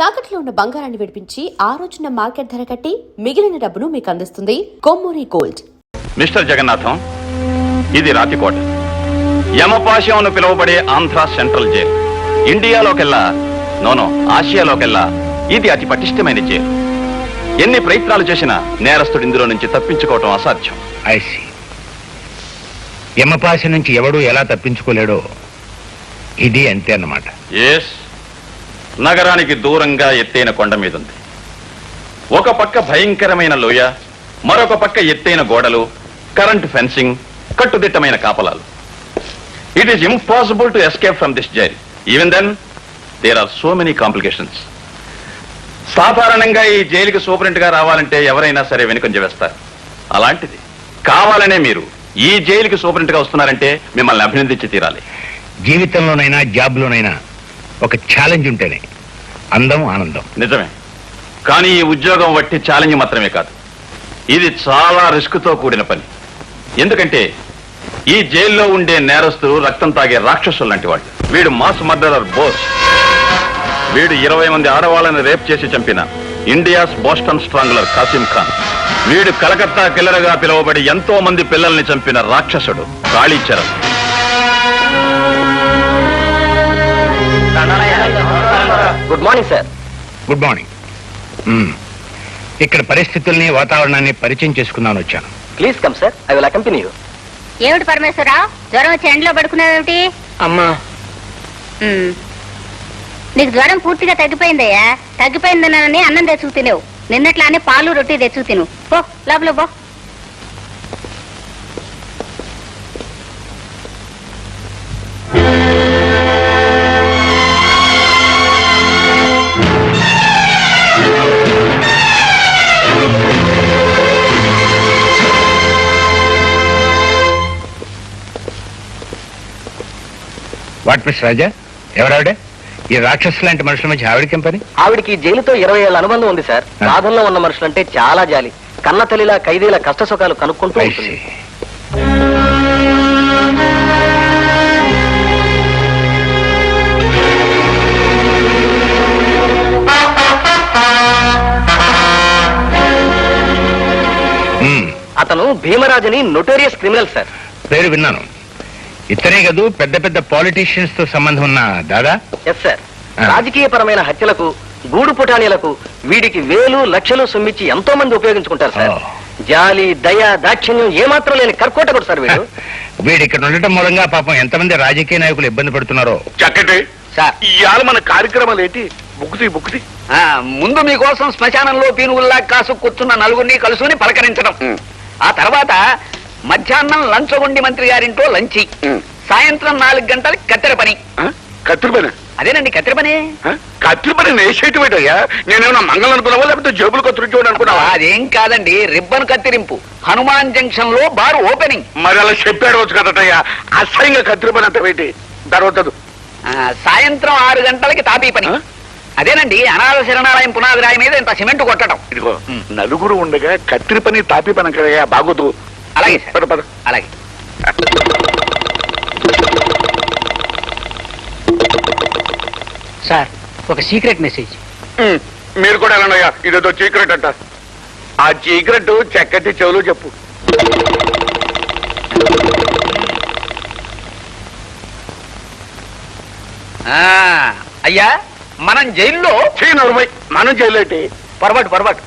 తాకట్లో ఉన్న బంగారాన్ని విడిపించి ఆ రోజున మార్కెట్ ధర కట్టి మిగిలిన డబ్బును మీకు అందిస్తుంది కొమ్మూరి గోల్డ్. మిస్టర్ జగన్నాథం, ఇది రాతికోట. యమపాశం అని పిలువబడే ఆంధ్ర సెంట్రల్ జైలు. ఇండియాలోకెల్లా నోనో ఆసియాలోకెల్లా ఇది అతి పటిష్టమైన జైలు. ఎన్ని ప్రయత్నాలు చేసినా నేరస్తుడు ఇందులో నుంచి తప్పించుకోవటం అసాధ్యం. ఐసి యమపాశ నుంచి ఎవడూ ఎలా తప్పించుకోలేడో ఇది అంతే అన్నమాట. ఎస్, నగరానికి దూరంగా ఎత్తైన కొండ మీద ఉంది. ఒక పక్క భయంకరమైన లోయ, మరొక పక్క ఎత్తైన గోడలు, కరెంట్ ఫెన్సింగ్, కట్టుదిట్టమైన కాపలాలు. It is impossible to escape from this jail. Even then there are so many complications. సాధారణంగా ఈ జైలుకి సూపరింట్ గా రావాలంటే ఎవరైనా సరే వెనుకంజ వేస్తారు. అలాంటిది కావాలనే మీరు ఈ జైలుకి సూపరింట్ గా వస్తున్నారంటే మిమ్మల్ని అభినందించి తీరాలి. జీవితంలోనైనా జాబ్లోనైనా ఒక ఛాలెంజ్ ఉంటేనే అందం ఆనందం. నిజమే, కానీ ఈ ఉద్యోగం వట్టి ఛాలెంజ్ మాత్రమే కాదు, ఇది చాలా రిస్క్ తో కూడిన పని. ఎందుకంటే ఈ జైల్లో ఉండే నేరస్తులు రక్తం తాగే రాక్షసులు లాంటి వాళ్ళు. వీడు మాస్ మర్డరర్ బోస్. వీడు 20 మంది ఆడవాళ్ళని రేప్ చేసి చంపిన ఇండియాస్ బోస్టన్ స్ట్రాంగులర్ కాసిం ఖాన్. వీడు కలకత్తా కిల్లర్ గా పిలువబడి ఎంతో మంది పిల్లల్ని చంపిన రాక్షసుడు Kalicharan. Good morning sir. Good morning. ఇక్కడ పరిస్థితుల్ని వాతావరణాన్ని పరిచయం చేసుకుందామని వచ్చాను. Please come sir, I will accompany you. ఏమిటి పరమేశ్వరరావు, జ్వరం వచ్చి ఎండలో పడుకునేవేమిటి? అమ్మా, నీకు జ్వరం పూర్తిగా తగ్గిపోయిందయ్యా. తగ్గిపోయిందనని అన్నం తెచ్చుకు తినేవు. నిన్నట్లానే పాలు రొట్టి తెచ్చుకు తిను. పో లోపల పో. వాట్ మిస్ రాజా, ఎవరావిడే? ఈ రాక్షసు లాంటి మనుషుల మధ్య ఆవిడకేం పని? ఆవిడికి జైలుతో 20 ఏళ్ల అనుబంధం ఉంది సార్. బాధల్లో ఉన్న మనుషులంటే చాలా జాలి. కన్న తల్లిలా ఖైదీల కష్ట సుఖాలు కనుక్కుంటూ ఉంటుంది. అతను భీమరాజుని నొటోరియస్ క్రిమినల్ సార్. పేరు విన్నాను. ఇతనే కదూ పెద్ద పెద్ద పాలిటీషియన్స్ తో సంబంధం ఉన్న దాదా? Yes sir. రాజకీయపరమైన హత్యలకు, గూడు పుటానీలకు వీడికి వేలు లక్షలు సొమ్మిచ్చి ఎంతో మంది ఉపయోగించుకుంటారు సార్. జాలి, దయ, దాక్షిణ్యం ఏమాత్రం లేని కర్కోటకుడు సార్ వీడు. వీడు ఇక్కడ ఉండటం మూలంగా పాపం ఎంతమంది రాజకీయ నాయకులు ఇబ్బంది పడుతున్నారో. చక్కటి సార్, ఇవాళ మన కార్యక్రమాలు ఏంటి? బుక్కుతి ముందు మీకోసం శ్మశానంలో పీనుగుల్లా కాసు కూర్చున్న నలుగురిని కలుసుకుని పలకరించడం. ఆ తర్వాత మధ్యాహ్నం లంచగొండి మంత్రి గారింటో లంచి. సాయంత్రం 4 గంటలకి కత్తెర పని. కత్తిరి పని? అదేనండి కత్తెర పని. కత్తిరి పని నేసేటయ్యా? నేనేమన్నా మంగళం అనుకున్నావా, లేకపోతే జేబులు కత్తిరించోడు అనుకున్నావా? అదేం కాదండి, రిబ్బన్ కత్తిరింపు. హనుమాన్ జంక్షన్ లో బార్ ఓపెనింగ్. మరి అలా చెప్పాడు వచ్చు కదటయ్యా. అసహ్యంగా కత్తిరి పని అంత పెట్టి తర్వాత సాయంత్రం 6 గంటలకి తాపీ పని. అదేనండి అనాథ శరణాలయం పునాది రాయి మీద ఇంత సిమెంట్ కొట్టడం. ఇదిగో నలుగురు ఉండగా కత్తిరి పని తాపీ పని కదయ్యా, బాగోదు. అలాగే సార్, అలాగే. సార్, ఒక సీక్రెట్ మెసేజ్. మీరు కూడా వెళ్ళండియ్యా, ఇదేదో సీక్రెట్ అంట. ఆ సీక్రెట్ చక్కటి చెవులు చెప్పు. అయ్యా, మనం జైల్లో మనం జైలేటి పొరపాటు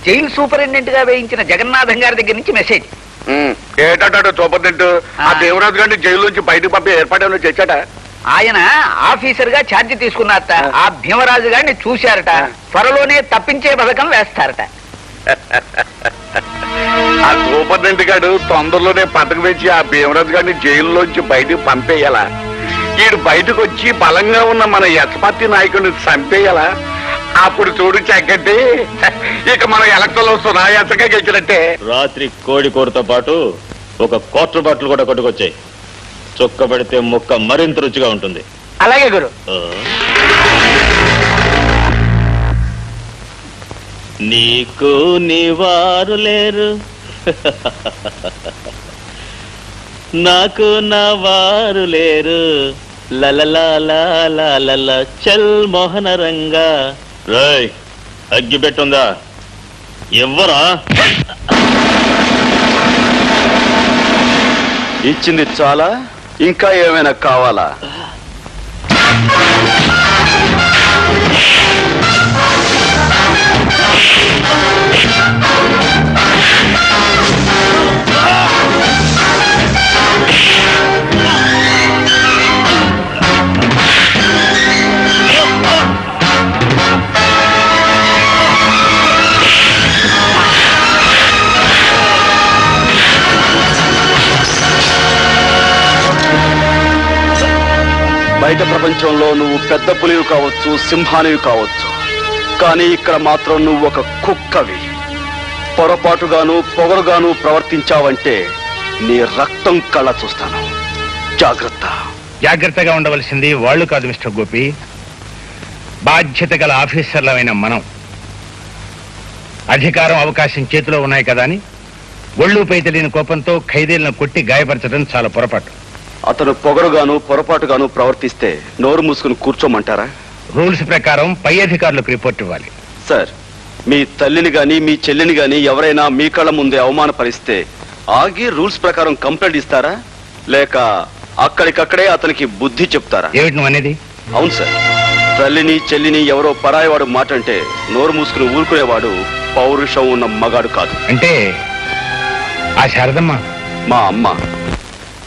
జైలు సూపరింటెండెంట్ గా వేయించిన జగన్నాథం గారి దగ్గర నుంచి మెసేజ్. ఏటాడు సూపరింటెండెంట్? ఆ దేవరాజు గారిని జైలు నుంచి బయటకు పంపి ఏర్పాటు చేశాట. ఆయన ఆఫీసర్ గా ఛార్జ్ తీసుకున్నారట. ఆ భీమరాజు గారిని చూశారట. త్వరలోనే తప్పించే పథకం వేస్తారట. ఆ సూపరింటెండెంట్ గారు తొందరలోనే పథకం వేసి ఆ భీమరాజు గారిని జైల్లోంచి బయటకు పంపేయాలా? ఈడు బయటకు వచ్చి బలంగా ఉన్న మన యశపతి నాయకుడిని చంపేయాలా? అప్పుడు చూడు చక్కటి, ఇక మనం ఎలక్షన్లో సునాయాసంగా గెలిచినట్టే. రాత్రి కోడి కూరతో పాటు ఒక క్వార్టర్ బాటిల్ కూడా కొట్టుకొచ్చాయి. చొక్క పెడితే ముక్క మరింత రుచిగా ఉంటుంది. అలాగే గురు. నీకు నీవారు లేరు, నాకు నా వారు లేరు. లలలా చల్ మోహన రంగా రేయ్ అగ్గి పెట్టుందా ఎవ్వరా? ఇచ్చింది చాలా, ఇంకా ఏమైనా కావాలా? బయట ప్రపంచంలో నువ్వు పెద్ద పులివి కావచ్చు, సింహానివి కావచ్చు, కానీ ఇక్కడ మాత్రం నువ్వు ఒక కుక్కవి. పొరపాటుగాను పొగరుగాను ప్రవర్తించావంటే నీ రక్తం కళ్ళ చూస్తాను. జాగ్రత్త. జాగ్రత్తగా ఉండవలసింది వాళ్ళు కాదు మిస్టర్ గోపి, బాధ్యత గల ఆఫీసర్లమైన మనం. అధికారం అవకాశం చేతిలో ఉన్నాయి కదా అని ఒళ్ళుపై తెలియని కోపంతో ఖైదీలను కొట్టి గాయపరచడం చాలా పొరపాటు. అతను పొగరుగాను పొరపాటుగాను ప్రవర్తిస్తే నోరు మూసుకుని కూర్చోమంటారా? రూల్స్ ప్రకారం పై అధికారులకు రిపోర్ట్ ఇవ్వాలి. సార్, మీ తల్లిని గాని మీ చెల్లిని గాని ఎవరైనా మీ కళ్ళ ముందే అవమానపరిస్తే ఆగి రూల్స్ ప్రకారం కంప్లైంట్ ఇస్తారా, లేక అక్కడికక్కడే అతనికి బుద్ధి చెప్తారా? ఏమిటి నువ్వు అనేది? అవును సార్, తల్లిని చెల్లిని ఎవరో పరాయవాడు మాట అంటే నోరు మూసుకుని ఊరుకునేవాడు పౌరుషం ఉన్న మగాడు కాదు. అంటే ఆ శారదమ్మ మా అమ్మ.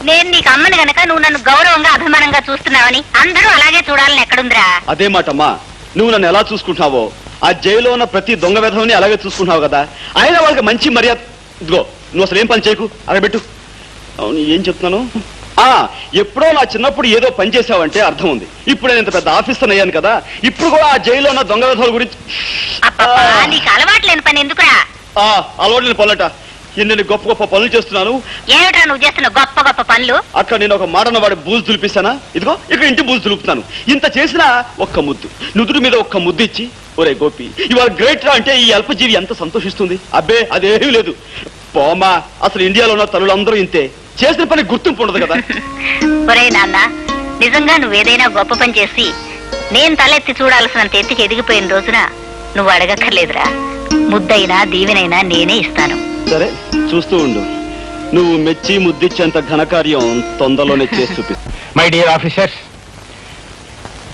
నేను నీకు అమ్మని గనక నువ్వు నన్ను గౌరవంగా అభిమానంగా చూస్తున్నావని అందరూ అలాగే చూడాలని ఎక్కడుందిరా? అదే మాటమ్మా, నువ్వు నన్ను ఎలా చూసుకుంటున్నావో ఆ జైల్లో ఉన్న ప్రతి దొంగ విధవని అలాగే చూసుకుంటున్నావు కదా. అయినా వాళ్ళకి మంచి మర్యాద. ఇదిగో నువ్వు అసలు ఏం పని చేయకు, అలా పెట్టు. అవును, ఏం చెప్తున్నాను? ఎప్పుడో నా చిన్నప్పుడు ఏదో పని చేసావంటే అర్థం ఉంది. ఇప్పుడు నేను ఇంత పెద్ద ఆఫీసర్ అయ్యాను కదా, ఇప్పుడు కూడా ఆ జైల్లో ఉన్న దొంగ విధవుల గురించి. నీకు అలవాటు లేని పని ఎందుకురా? అలవాటు లేని పనులట. ఎన్ని గొప్ప గొప్ప పనులు చేస్తున్నాను. ఏమిట్రా నువ్వు చేస్తున్న గొప్ప గొప్ప పనులు? అక్కడ నేను ఒక మాటన వాడి బూజు దులిపిస్తానా? ఇదిగో ఇక్కడ ఇంటి బూజు దులుపుతాను. ఇంత చేసినా ఒక్క ముద్దు, నుదురు మీద ఒక్క ముద్దు ఇచ్చి, ఒరే గోపి ఇవాళ గ్రేట్ రా అంటే ఈ అల్పజీవి ఎంత సంతోషిస్తుంది. అబ్బే అదేమీ లేదు. పోమా, అసలు ఇండియాలో ఉన్న తల్లులందరూ ఇంతే. చేసిన పని గుర్తింపు ఉండదు కదా. ఒరే నాన్న, నిజంగా నువ్వేదైనా గొప్ప పని చేసి నేను తలెత్తి చూడాల్సినంత ఎత్తికి ఎదిగిపోయిన రోజున నువ్వు అడగక్కర్లేదురా. ముద్దైనా దీవెనైనా నేనే ఇస్తాను. సరే, చూస్తూ ఉండు. నువ్వు మెచ్చి ముద్దిచ్చేంత ఘనకార్యం తొందరలోనే చేసి చూపిస్తా. మై డియర్ ఆఫీసర్స్,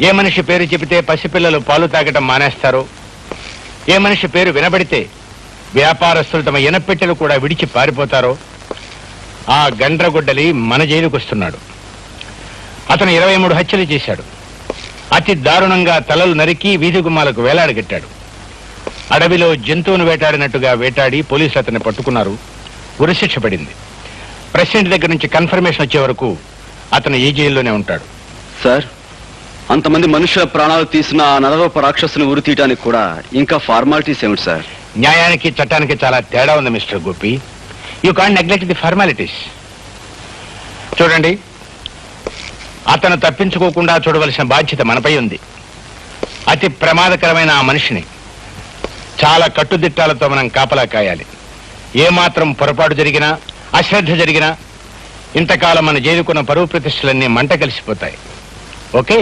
ఏ మనిషి పేరు చెబితే పసిపిల్లలు పాలు తాగటం మానేస్తారో, ఏ మనిషి పేరు వినబడితే వ్యాపారస్తులు తమ ఇనపెట్టెలు కూడా విడిచి పారిపోతారో, ఆ గండ్రగొడ్డలి మన జైలుకు వస్తున్నాడు. అతను 23 హత్యలు చేశాడు. అతి దారుణంగా తలలు నరికి వీధి గుమ్మాలకు వేలాడగట్టాడు. అడవిలో జంతువును వేటాడినట్టుగా వేటాడి పోలీసులు అతన్ని పట్టుకున్నారు. ఉరిశిక్ష పడింది. ప్రెసిడెంట్ దగ్గర నుంచి కన్ఫర్మేషన్ వచ్చే వరకు అతను ఈ జైల్లోనే ఉంటాడు. సార్, అంతమంది మనుషుల ప్రాణాలు తీసిన ఆ నరరూప రాక్షసుని ఉరి తీయడానికి కూడా ఇంకా ఫార్మాలిటీస్ ఏమిటి సార్? న్యాయానికి చట్టానికి చాలా తేడా ఉంది mister Gopi. You can't neglect the formalities. చూడండి, అతను తప్పించుకోకుండా చూడవలసిన బాధ్యత మనపై ఉంది. అతి ప్రమాదకరమైన ఆ మనిషిని చాలా కట్టుదిట్టాలతో మనం కాపలా కాయాలి. ఏమాత్రం పొరపాటు జరిగినా, అశ్రద్ధ జరిగినా ఇంతకాలం మన జైలుకున్న పరువు ప్రతిష్టలన్నీ మంట కలిసిపోతాయి. ఓకే?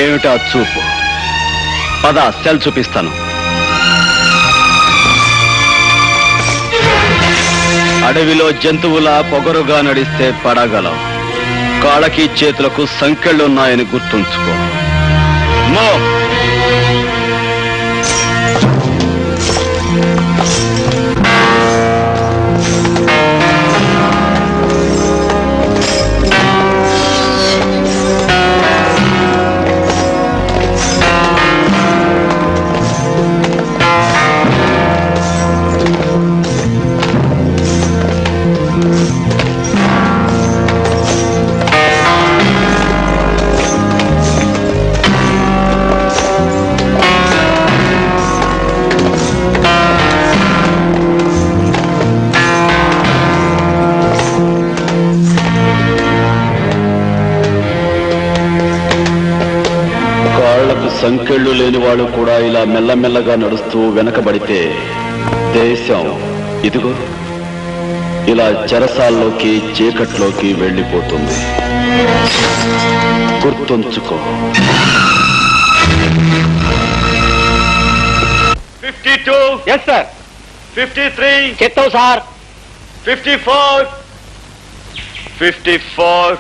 ఏమిటా చూపు? పద, సెల్ చూపిస్తాను. అడవిలో జంతువుల పొగరుగా నడిస్తే పడగలం, కాళ్ళకి చేతులకు సంకెళ్ళున్నాయని గుర్తుంచుకో. మో సంకెళ్ళు లేని వాళ్ళు కూడా ఇలా మెల్లమెల్లగా నడుస్తూ వెనకబడితే దేశం ఇదిగో ఇలా చెరసాల్లోకి చీకట్లోకి వెళ్ళిపోతుంది. గుర్తుంచుకో. 52. Yes sir. 53. చెప్తావు సార్. 54. 54.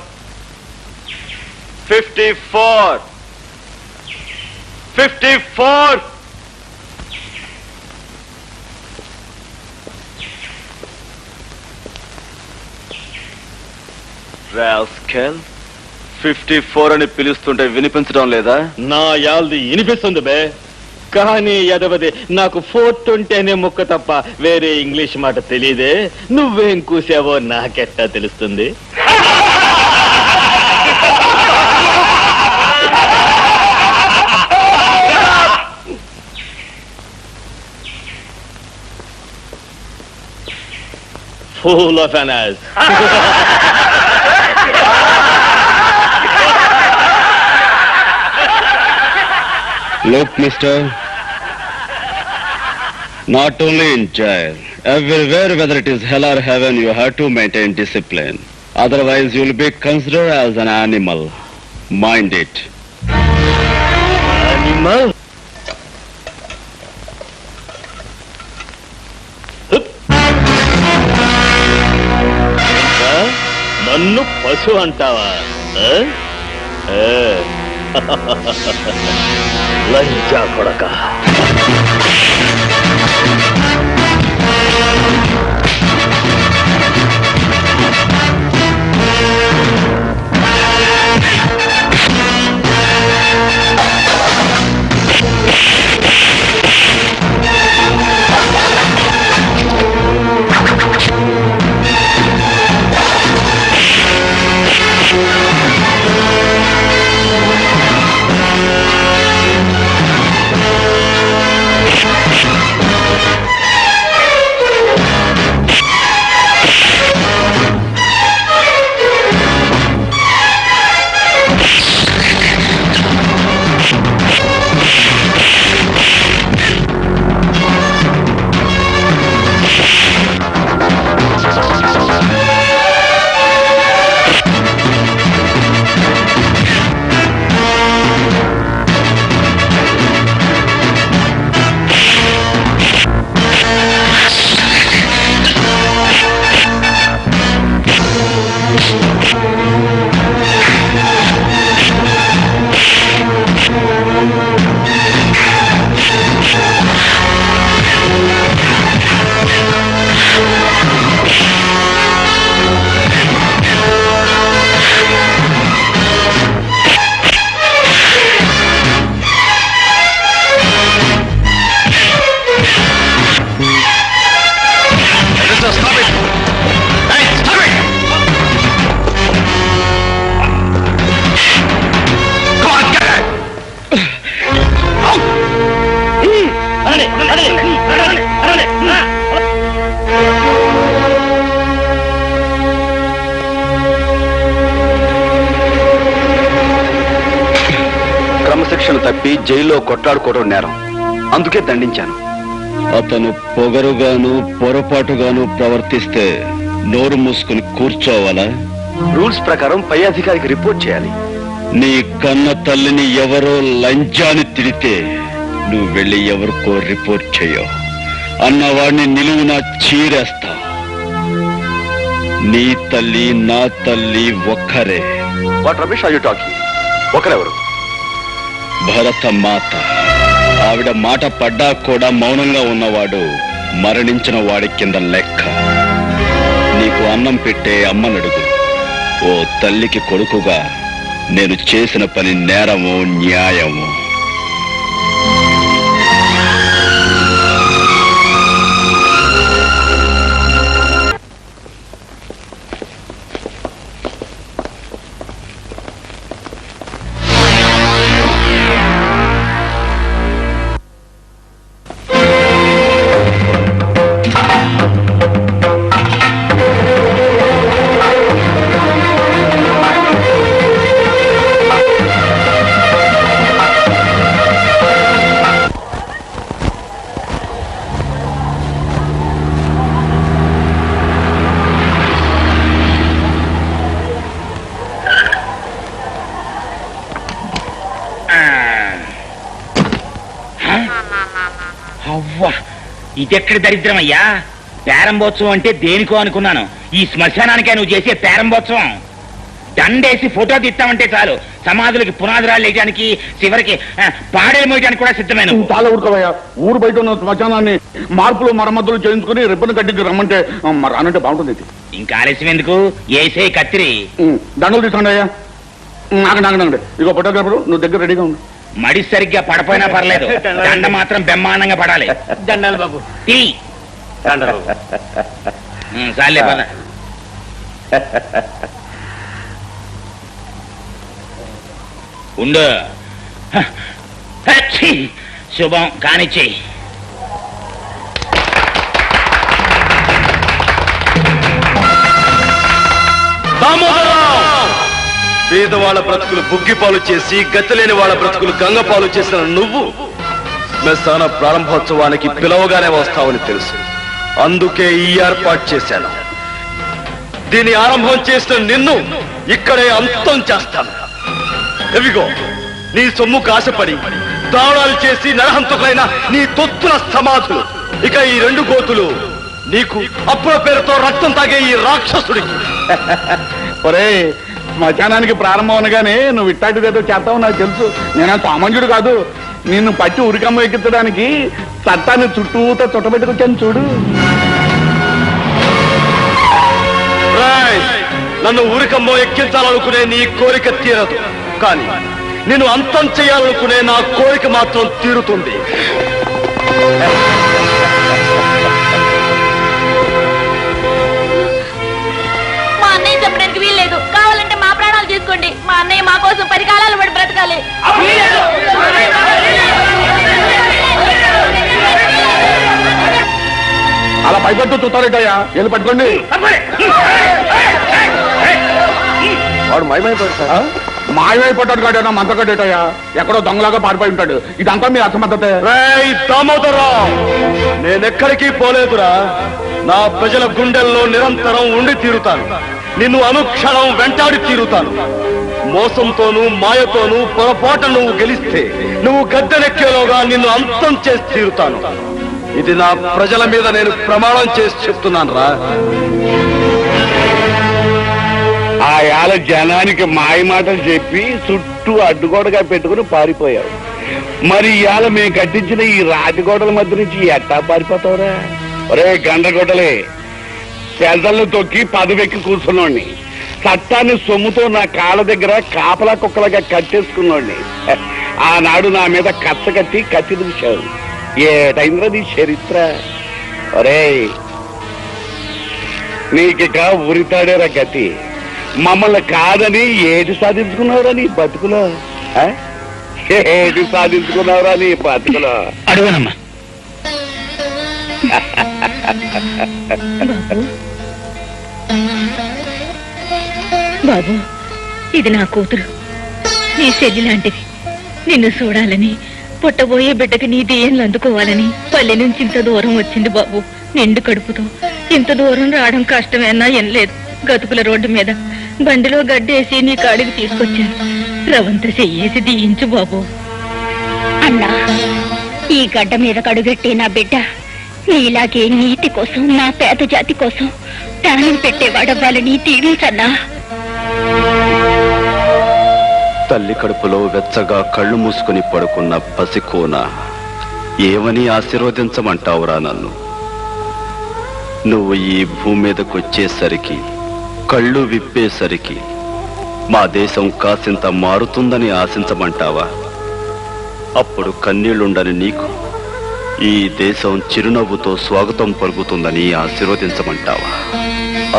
54. 54. రాస్కెల్, 54 అని పిలుస్తుంటే వినిపించడం లేదా? నా యాల్ది వినిపిస్తుంది బే, కానీ ఎదవది నాకు 420 అనే ముక్క తప్ప వేరే ఇంగ్లీష్ మాట తెలియదే. నువ్వేం కూసావో నాకెట్టా తెలుస్తుంది? Full of an ass. Look, mister, not only in jail, everywhere, whether it is hell or heaven, you have to maintain discipline. Otherwise, you'll be considered as an animal. Mind it. Animal? నన్ను పశు అంటావా? లంచా కొడక. క్రమశిక్షణ తప్పి జైల్లో కొట్లాడుకోవడం నేరం, అందుకే దండించాను. అతను పొగరుగాను పొరపాటుగాను ప్రవర్తిస్తే నోరు మూసుకుని కూర్చోవాలా? రూల్స్ ప్రకారం పై అధికారికి రిపోర్ట్ చేయాలి. నీ కన్న తల్లిని ఎవరో లంచాన్ని తిడితే నువ్వు వెళ్ళి ఎవరికో రిపోర్ట్ చేయవు, అన్నవాడిని నిలువునా చీరేస్తా. నీ తల్లి నా తల్లి ఒక్కరే. What Ramesh are you talking? ఒకరెవరు? భరత మాత. ఆవిడ మాట పడ్డా కూడా మౌనంగా ఉన్నవాడు మరణించిన వాడి కింద లెక్క. నీకు అన్నం పెట్టే అమ్మనడుగు. ఓ తల్లికి కొడుకుగా నేను చేసిన పని నేరమో న్యాయమో? అవ్వా, ఇదెక్కడి దరిద్రమయ్యా! పేరంబోత్సవం అంటే దేనికో అనుకున్నాను. ఈ శ్మశానానికే నువ్వు చేసే పేరంబోత్సవం. దండేసి ఫోటో తీస్తామంటే చాలు, సమాధులకి పునాదురాలు వేయడానికి, చివరికి పాడేలు మోయడానికి కూడా సిద్ధమైన. చాలా ఊరుకోవయ్యా. ఊరు బయట ఉన్న శ్మశానాన్ని మార్పులు మరమ్మతులు చేయించుకుని రిబ్బన్ కట్టించి రమ్మంటే రానంటే బాగుంటుంది. ఇంకా ఆలస్యం ఎందుకు? ఏసే కత్తిరి. దండలు తీసుకోండి అయ్యా. నాగండి. ఇగో ఫోటోగ్రాఫర్, నువ్వు దగ్గర రెడీగా ఉండు. మడి సరిగ్గా పడపోయినా పర్లేదు, దండ మాత్రం బ్రహ్మాండంగా పడాలి. దండాలు బాబు. తీ చాలే పద. ఉండు. శుభం కానిచ్చేయి. పేదవాళ్ళ బ్రతుకులు బుగ్గిపాలు చేసి, గతిలేని వాళ్ళ బ్రతుకులు గంగపాలు చేసిన నువ్వు శ్మశాన ప్రారంభోత్సవానికి పిలవగానే వస్తావని తెలుసు. అందుకే ఈ ఏర్పాటు చేశాను. దీని ఆరంభం చేసిన నిన్ను ఇక్కడే అంతం చేస్తాను. ఎవిగో నీ సొమ్ము కాశపడి దారుణాలు చేసి నరహంతకులైన నీ తొత్తుల సమాధులు. ఇక ఈ 2 గోతులు నీకు అప్పుల పేరుతో రక్తం తాగే ఈ రాక్షసుడికి. ఒరే, శ్మశానానికి ప్రారంభం అనగానే నువ్వు ఇట్టాటిదేదో చేస్తావు నాకు తెలుసు. నేను సామాన్యుడు కాదు. నిన్ను పట్టి ఉరికమ్మ ఎక్కించడానికి చట్టాన్ని చుట్టూతో చుట్టబెట్టుకొచ్చాను చూడు. నన్ను ఊరికమ్మో ఎక్కించాలనుకునే నీ కోరిక తీరదు, కానీ నేను అంతం చేయాలనుకునే నా కోరిక మాత్రం తీరుతుంది. మా అన్నయ్య చెప్పడానికి వీల్లేదు. కావాలంటే మా ప్రాణాలు తీసుకోండి. మా అన్నయ్య మా కోసం పరికాలాలు పడి బ్రతకాలి. అలా పైపట్టు చూస్తారేటయ్యా, వెళ్ళి పట్టుకోండి. వాడు మాయమైపోయాడు సార్. మాయమైపోతాడు కాడేనా మంతకట్టేటయ్యా, ఎక్కడో దొంగలాగా పారిపోయి ఉంటాడు. ఇదంతా మీ అసమర్థతే. దామోదరరావు, నేనెక్కడికి పోలేదురా. నా ప్రజల గుండెల్లో నిరంతరం ఉండి తీరుతాను. నిన్ను అనుక్షణం వెంటాడి తీరుతాను. మోసంతోనూ మాయతోనూ పొరపాటు నువ్వు గెలిస్తే, నువ్వు గద్దెనెక్కేలోగా నిన్ను అంతం చేసి తీరుతాను. ఇది నా ప్రజల మీద నేను ప్రమాణం చేసి చెప్తున్నాను రా. ఆ యాల జనానికి మాయ మాటలు చెప్పి చుట్టూ అడ్డుగోడగా పెట్టుకుని పారిపోయావు. మరి ఇవాళ మేము కట్టించిన ఈ రాతిగోడల మధ్య నుంచి ఎట్టా పారిపోతావురా? ఒరే గండ్రగొడ్డలే, పెద్దలను తొక్కి పదవెక్కి కూర్చున్నోడిని, చట్టాన్ని సొమ్ముతో నా కాళ్ళ దగ్గర కాపలా కుక్కలుగా కట్టేసుకున్నోడిని ఆనాడు నా మీద కచ్చ కట్టి కత్తి దూశావు. ఏటైందిరా నీ చరిత్ర? ఒరే, నీకిక ఉరితాడేరా గతి. మమ్మల్ని కాదని ఏది సాధించుకున్నావురా నీ బతుకులో? ఏది సాధించుకున్నావురా నీ బతుకులో? అడుగునమ్మా. బాబు, ఇది నా కూతురు, నీ చెల్లి లాంటిది. నిన్ను చూడాలని, పుట్టబోయే బిడ్డకి నీ దేయంలు అందుకోవాలని పల్లె నుంచి ఇంత దూరం వచ్చింది బాబు. నిండు కడుపుతో ఇంత దూరం రావడం కష్టమేనా ఏం లేదు. గతుకుల రోడ్డు మీద బండిలో గడ్డేసి నీ కాడికి తీసుకొచ్చాను. రవంత చెయ్యేసి దీయించు బాబు. అన్నా, ఈ గడ్డ మీద కడుగట్టి నా బిడ్డ నీలాగే నీతి కోసం, నా పేద జాతి కోసం ప్రాణం పెట్టేవాడవ్వాలని దీవించన్నా. తల్లి కడుపులో వెచ్చగా కళ్ళు మూసుకుని పడుకున్న పసికోన ఏమని ఆశీర్వదించమంటావురా నన్ను? నువ్వు ఈ భూమి మీదకు వచ్చేసరికి, కళ్ళు విప్పేసరికి మా దేశం కాసింత మారుతుందని ఆశించమంటావా? అప్పుడు కన్నీళ్లుండని నీకు ఈ దేశం చిరునవ్వుతో స్వాగతం పలుకుతుందని ఆశీర్వదించమంటావా?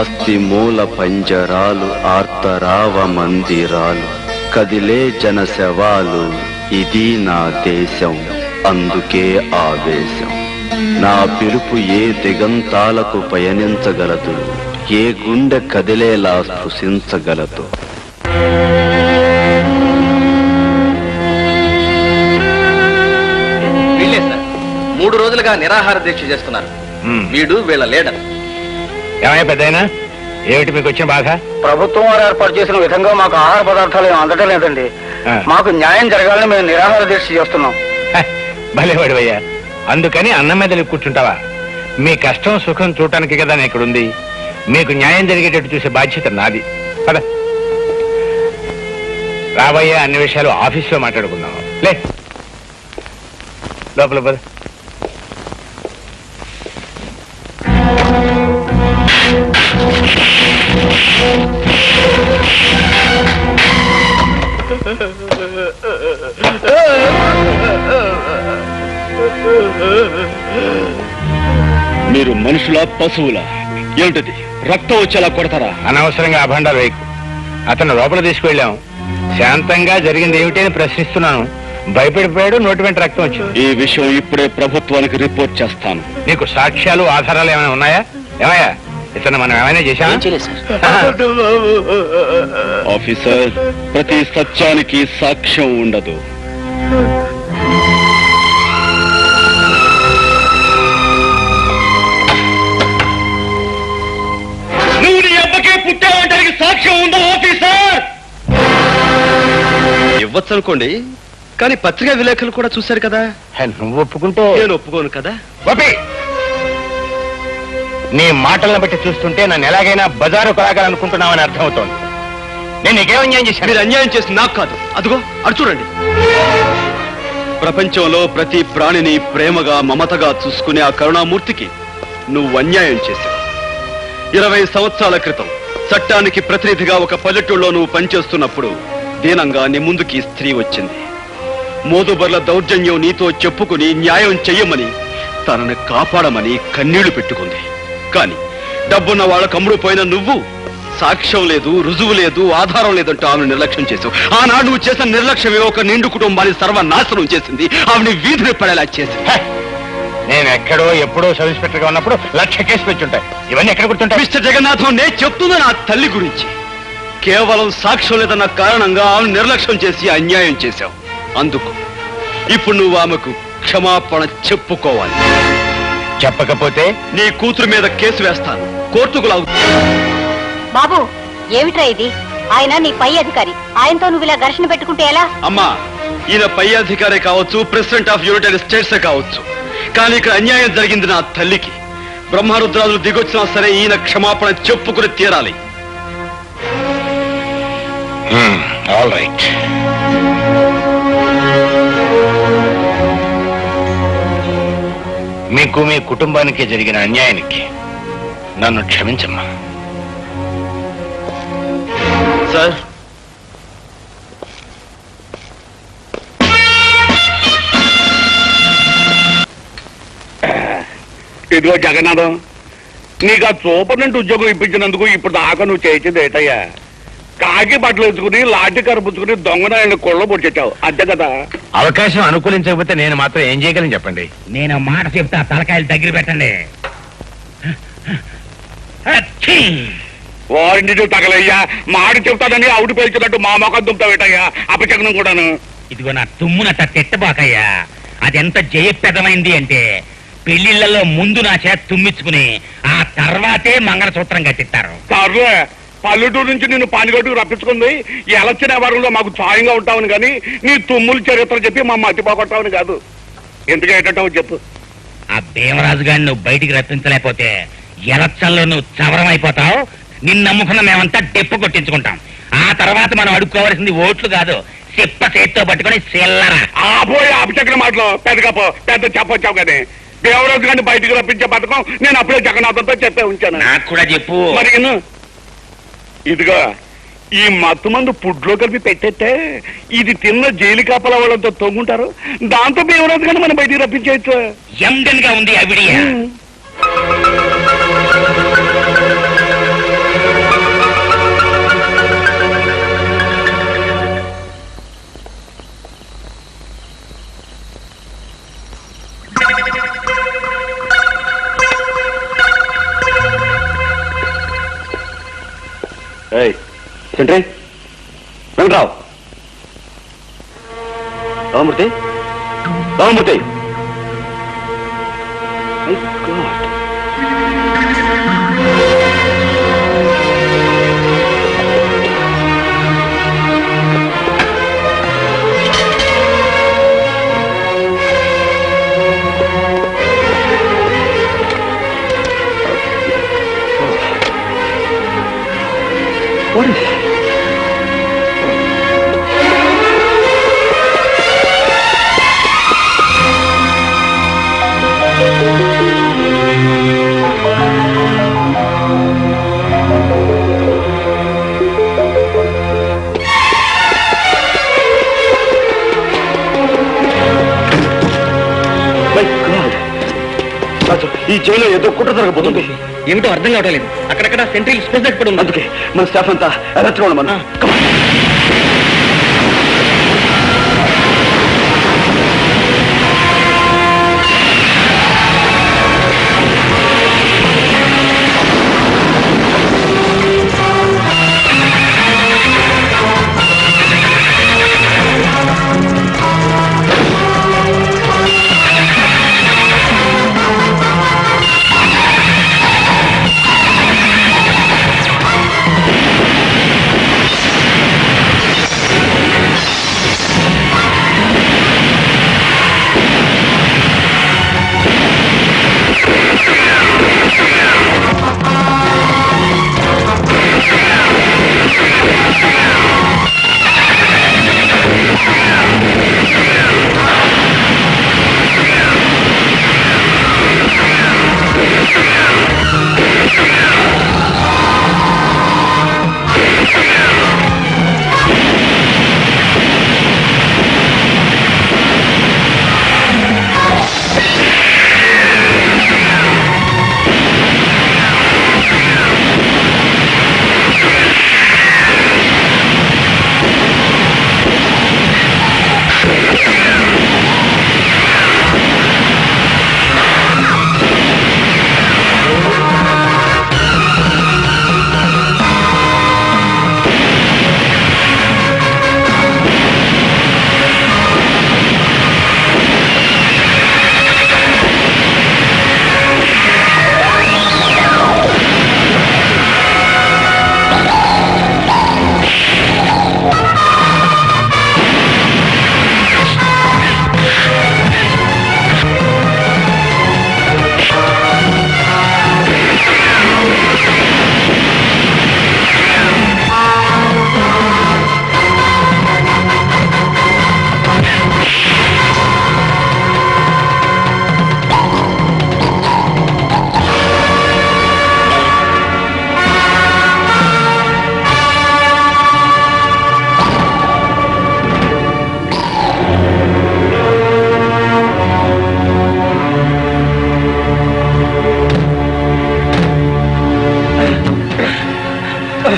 అస్థి మూల పంజరాలు, ఆర్తరావ మందిరాలు, కదిలే జన శవాలు, ఇది నా దేశం, అందుకే ఆవేశం. నా పిలుపు ఏ దిగంతాలకు పయనించగలదు, ఏ గుండె కదిలేలా స్పృశించగలదు. వీళ్ళే సార్ 3 రోజులుగా నిరాహార దీక్ష చేస్తున్నారు. వీడు వీళ్ళ లీడర్. ఏమయ్య పెద్దయినా, ఏమిటి మీకు వచ్చిన బాధ? ప్రభుత్వం వారు ఏర్పాటు చేసిన విధంగా మాకు ఆహార పదార్థాలు ఏమి అందటం లేదండి. మాకు న్యాయం జరగాలని మేము నిరాహార దీక్ష చేస్తున్నాం. భలేవాడివయ్యా, అందుకని అన్నం మీద కూర్చుంటావా? మీ కష్టం సుఖం చూడటానికి కదా నేను ఇక్కడుంది. మీకు న్యాయం జరిగేటట్టు చూసే బాధ్యత నాది. పద రాబోయే అన్ని విషయాలు ఆఫీసులో మాట్లాడుకుందాం. లే లోపల పద. మీరు మనుషుల పశువులా? ఏమిటది? రక్తం వచ్చేలా కొడతారా? అనవసరంగా అభండాలు వేయకు. అతను లోపల తీసుకువెళ్ళాం. శాంతంగా జరిగింది ఏమిటి అని ప్రశ్నిస్తున్నాను. భయపడిపోయాడు, నోటి వెంట రక్తం వచ్చింది. ఈ విషయం ఇప్పుడే ప్రభుత్వానికి రిపోర్ట్ చేస్తాను. నీకు సాక్ష్యాలు ఆధారాలు ఏమైనా ఉన్నాయా? ఏమయ్యా, ఇతను మనం ఏమైనా చేశామా? ఆఫీసర్, ప్రతి సత్యానికి సాక్ష్యం ఉండదు. నువ్వు నీ అబ్బకే పుట్టావంటానికి సాక్ష్యం ఉందా ఆఫీసర్? ఇవ్వచ్చు అనుకోండి, కానీ పత్రికా విలేకరులు కూడా చూశారు కదా. నువ్వు ఒప్పుకుంటే నేను ఒప్పుకోను కదా. గోపి, నీ మాటలను బట్టి చూస్తుంటే నన్ను ఎలాగైనా బజారు కొలాగాలనుకుంటున్నావని అర్థమవుతోంది. నేను నీకేం అన్యాయం చేశాను? మీరు అన్యాయం చేసి నాకు కాదు, అదిగో అటు చూడండి. ప్రపంచంలో ప్రతి ప్రాణిని ప్రేమగా మమతగా చూసుకునే ఆ కరుణామూర్తికి నువ్వు అన్యాయం చేశావు. 20 సంవత్సరాల క్రితం చట్టానికి ప్రతినిధిగా ఒక పల్లెటూళ్ళలో నువ్వు పనిచేస్తున్నప్పుడు దీనంగా నీ ముందుకి స్త్రీ వచ్చింది. మోదుబర్ల దౌర్జన్యం నీతో చెప్పుకుని న్యాయం చెయ్యమని, తనను కాపాడమని కన్నీళ్లు పెట్టుకుంది. కానీ డబ్బున్న వాళ్ళ కమ్ముడు పోయిన నువ్వు సాక్ష్యం లేదు, రుజువు లేదు, ఆధారం లేదంటూ ఆమెను నిర్లక్ష్యం చేసావు. ఆనాడు నువ్వు చేసిన నిర్లక్ష్యమే ఒక నిండు కుటుంబాన్ని సర్వనాశనం చేసింది. ఆమెని వీధిని పడేలా చేసింది. నేను ఎక్కడో ఎప్పుడో సబ్ ఇన్స్పెక్టర్ గా ఉన్నప్పుడు 1,00,000 కేసులు పెంచుంటాయి. ఇవన్నీ ఎక్కడ గుర్తుంటాయి? మిస్టర్ జగన్నాథం, నేను చెప్తున్నా నా తల్లి గురించి. కేవలం సాక్ష్యం లేదన్న కారణంగా ఆమెను నిర్లక్ష్యం చేసి అన్యాయం చేశావు. అందుకు ఇప్పుడు నువ్వు ఆమెకు క్షమాపణ చెప్పుకోవాలి. చెప్పకపోతే నీ కూతురు మీద కేసు వేస్తాను, కోర్టుకు లాగు. బాబు, ఏమిట్రా ఇది? ఆయన నీ పై అధికారి. ఆయనతో నువ్వు ఇలా ఘర్షణ పెట్టుకుంటే ఎలా? అమ్మా, ఈయన పై అధికారే కావచ్చు, ప్రెసిడెంట్ ఆఫ్ యునైటెడ్ స్టేట్స్ కావచ్చు, కానీ ఇక్కడ అన్యాయం జరిగింది నా తల్లికి. బ్రహ్మరుద్రాలు దిగొచ్చినా సరే ఈయన క్షమాపణ చెప్పుకుని తీరాలి. All right. మీకు మీ కుటుంబానికి జరిగిన అన్యాయానికి నన్ను క్షమించమ్మా. సార్, ఇదిగో జగన్నాథం, నీకు ఆ సూపర్నెంట్ ఉద్యోగం ఇప్పించినందుకు ఇప్పుడు దాకా నువ్వు చేసేది ఏటయ్యా? కాకి బట్టలు వేసుకుని లాఠీ కరుపుచ్చుకుని దొంగనాయని కొళ్ళ పొడిచావు, అంతే కదా? అవకాశం అనుకూలించకపోతే నేను మాత్రం ఏం చేయగలను చెప్పండి? నేను మాట చెప్తా, తలకాయలు దగ్గర పెట్టండి. వారింటి తగలయ్యా, మాట చెప్తానని అవుటు పేల్చినట్టు మా మొఖం దుంపుతావేటయ్యా అపచకనం కూడాను. ఇదిగో నా తుమ్మునట్ట తిట్టబాకయ్యా. అదెంత జయప్రదమైంది అంటే పెళ్లిళ్లలో ముందు నా చేత తుమ్మించుకుని ఆ తర్వాతే మంగళసూత్రం కట్టిస్తారు. సర్లే, పల్లెటూరు నుంచి నిన్ను పానిగట్టుకు రప్పించుకుంది ఎలక్షన్ వ్యవహారంలో మాకు సాయంగా ఉంటావని కానీ నీ తుమ్ముల చరిత్ర చెప్పి మా మట్టి పోగొట్టావని కాదు. ఎందుకు ఏంటంటావు చెప్పు. ఆ భీమరాజు గారిని నువ్వు బయటికి రప్పించలేకపోతే ఎలక్షన్లో నువ్వు చవరం అయిపోతావు. నిన్ను నమ్ముకున్న మేమంతా డెప్పు కొట్టించుకుంటాం. ఆ తర్వాత మనం అడుక్కోవాల్సింది ఓట్లు కాదు, చెప్ప చేత్తో పట్టుకుని చిల్లర. ఆపోయి అభిచక్ర మాటలు పెద్ద చెప్పొచ్చావు కానీ దేవరాజు గారిని బయటకు రప్పించే పథకం నేను అప్పుడే జగన్నాథంతో చెప్పే ఉంచాను. నాకు కూడా చెప్పు. మరి ఇదిగో ఈ మత్తు మందు ఫుడ్లో కలిపి పెట్టేస్తే ఇది తిన్న జైలు కాపలా వాళ్ళంతా తొంగుంటారు. దాంతో దేవరాజు గారిని మనం బయటికి రప్పించేయచ్చు. ఎండన్ గా ఉంది అవిడియా. Sentry Venkatrao, Ramamurthy, Ramamurthy. What is it? ఈ జైల్లో ఏదో కుట్ర జరగబోతుంది. ఏమిటో అర్థం కావటం లేదు. అక్కడక్కడ సెంట్రల్ ఎక్స్ప్రెస్ కూడా ఉంది. అందుకే మన స్టాఫ్ అంతా అలర్ట్ గా ఉండమన్నా.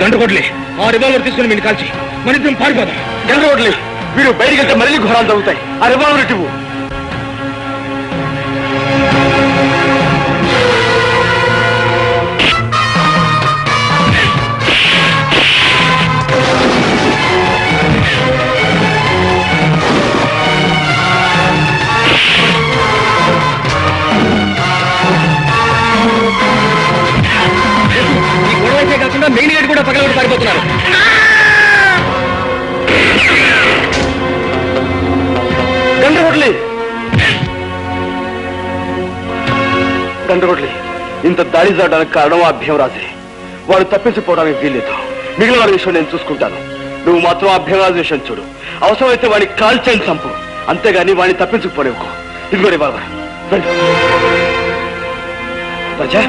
గంటకోట్లే ఆ రివాల్వర్ తీసుకుని మీరు కాల్చి మన ఇద్దరం పారిపోదాం. గంటకోట్లే వీడు బయటికి వెళ్తే మళ్ళీ ఘోరాలు తగ్గుతాయి. ఆ రివాల్వర్ ఇవ్వు. కాకుండా మెయిన్ గేట్ కూడా పగలగొట్టి పారిపోతున్నారు. గంటకోట్లే ఇంత దాడి జరగడానికి కారణం ఆ భీమరాజే. వాడు తప్పించిపోవడానికి వీల్లేదు. మిగిలిన వారి విషయం నేను చూసుకుంటాను. నువ్వు మాత్రం ఆ భీమరాజు విషయం చూడు. అవసరమైతే వాడిని కాల్చేని చంపు, అంతేగాని వాడిని తప్పించుకుపోలేవుకో. ఇదిగోడి బాబా రాజా.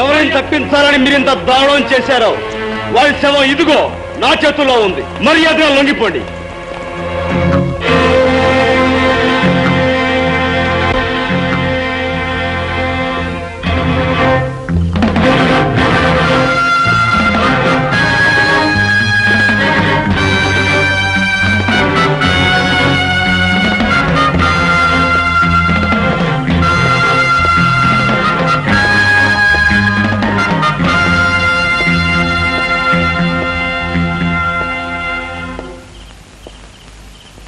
ఎవరైనా తప్పించాలని మీరింత దారుణం చేశారో వారి శవం ఇదిగో నా చేతుల్లో ఉంది. మర్యాదగా లొంగిపోండి.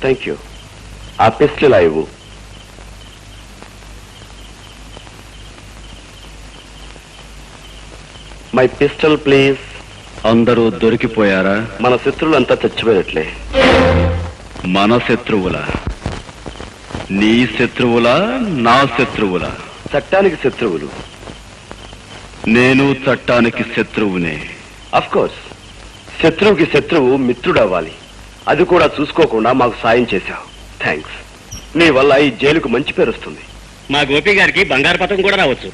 Thank you. ఆ పిస్టల్ ఇవ్వు. My pistol please. అందరూ దొరికిపోయారా? మన శత్రువులంతా చచ్చిపోయినట్లే. మన శత్రువులా? నీ శత్రువులా నా శత్రువులా? చట్టానికి శత్రువులు. నేను చట్టానికి శత్రువునే. అఫ్ కోర్స్ శత్రువుకి శత్రువు మిత్రుడవ్వాలి. అది కూడా చూసుకోకుండా మాకు సాయం చేశావు. థ్యాంక్స్. నీ వల్ల ఈ జైలుకు మంచి పేరు వస్తుంది. మా గోపి గారికి బంగారు పథకం కూడా రావచ్చు.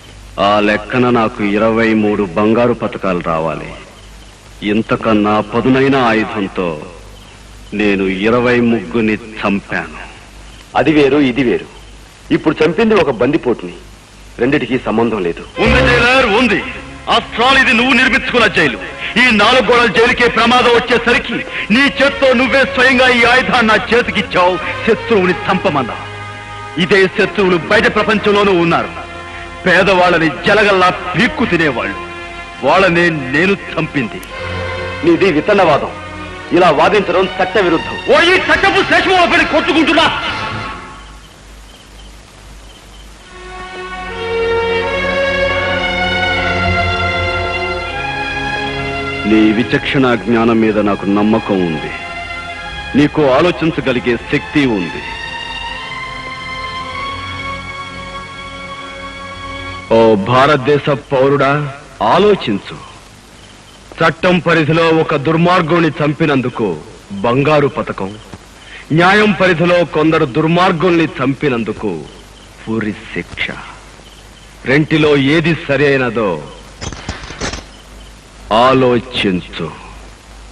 ఆ లెక్కన నాకు 23 బంగారు పథకాలు రావాలి. ఇంతకన్నా పదునైన ఆయుధంతో నేను 23ని చంపాను. అది వేరు ఇది వేరు. ఇప్పుడు చంపింది ఒక బందిపోటుని. రెండిటికి సంబంధం లేదు. ఉంది జైలర్ ఉంది. ఆఫ్టర్ ఇది నువ్వు నిర్మించుకున్న జైలు. ఈ 4 గోడల జైలుకే ప్రమాదం వచ్చేసరికి నీ చేత్తో నువ్వే స్వయంగా ఈ ఆయుధాన్ని నా చేతికిచ్చావు. శత్రువుని చంపమన్నా. ఇదే శత్రువులు బయట ప్రపంచంలోనూ ఉన్నారు. పేదవాళ్ళని జలగల్లా పీక్కు తినేవాళ్ళు. వాళ్ళనే నేను చంపింది. నీది విత్తనవాదం. ఇలా వాదించడం చట్ట విరుద్ధం. ఓ ఈ చట్టపు శేషమోపని కొట్టుకుంటున్నా. నీ విచక్షణ జ్ఞానం మీద నాకు నమ్మకం ఉంది. నీకు ఆలోచించగలిగే శక్తి ఉంది. ఓ భారతదేశ పౌరుడా, ఆలోచించు. చట్టం పరిధిలో ఒక దుర్మార్గుని చంపినందుకు బంగారు పథకం, న్యాయం పరిధిలో కొందరు దుర్మార్గుల్ని చంపినందుకు ఉరి శిక్ష. రెంటిలో ఏది సరైనదో ఆలోచించు.